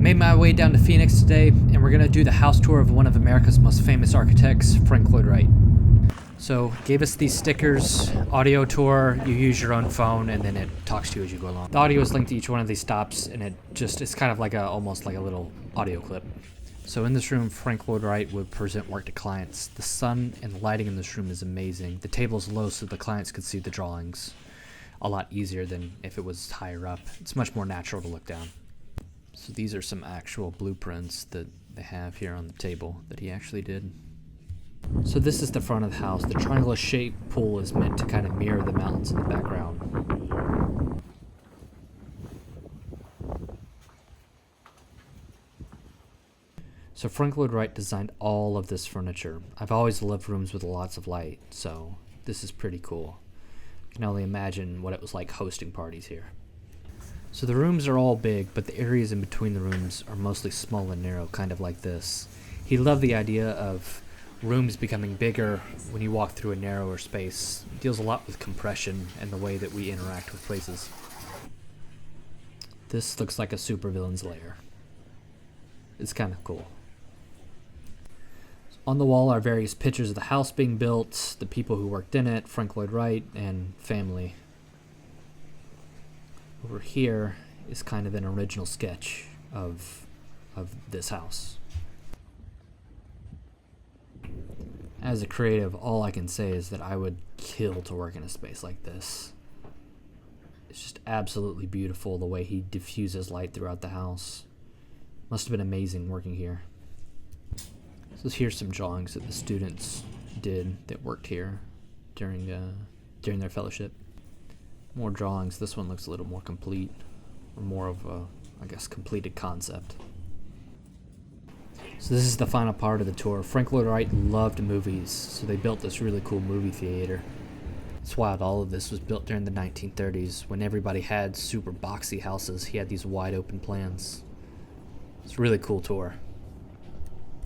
Made my way down to Phoenix today, and we're gonna do the house tour of one of America's most famous architects, Frank Lloyd Wright. So, gave us these stickers, audio tour, you use your own phone, and then it talks to you as you go along. The audio is linked to each one of these stops, and it's kind of like almost like a little audio clip. So in this room, Frank Lloyd Wright would present work to clients. The sun and the lighting in this room is amazing. The table is low so the clients could see the drawings a lot easier than if it was higher up. It's much more natural to look down. So these are some actual blueprints that they have here on the table that he actually did. So this is the front of the house. The triangular shaped pool is meant to kind of mirror the mountains in the background. So Frank Lloyd Wright designed all of this furniture. I've always loved rooms with lots of light, so this is pretty cool. I can only imagine what it was like hosting parties here. So the rooms are all big, but the areas in between the rooms are mostly small and narrow, kind of like this. He loved the idea of rooms becoming bigger when you walk through a narrower space. It deals a lot with compression and the way that we interact with places. This looks like a supervillain's lair. It's kind of cool. On the wall are various pictures of the house being built, the people who worked in it, Frank Lloyd Wright, and family. Over here is kind of an original sketch of this house. As a creative, all I can say is that I would kill to work in a space like this. It's just absolutely beautiful the way he diffuses light throughout the house. Must have been amazing working here. So here's some drawings that the students did that worked here during their fellowship. More drawings. This one looks a little more complete, or more of a, completed concept. So this is the final part of the tour. Frank Lloyd Wright loved movies, so they built this really cool movie theater. It's wild, all of this was built during the 1930s when everybody had super boxy houses. He had these wide open plans. It's a really cool tour.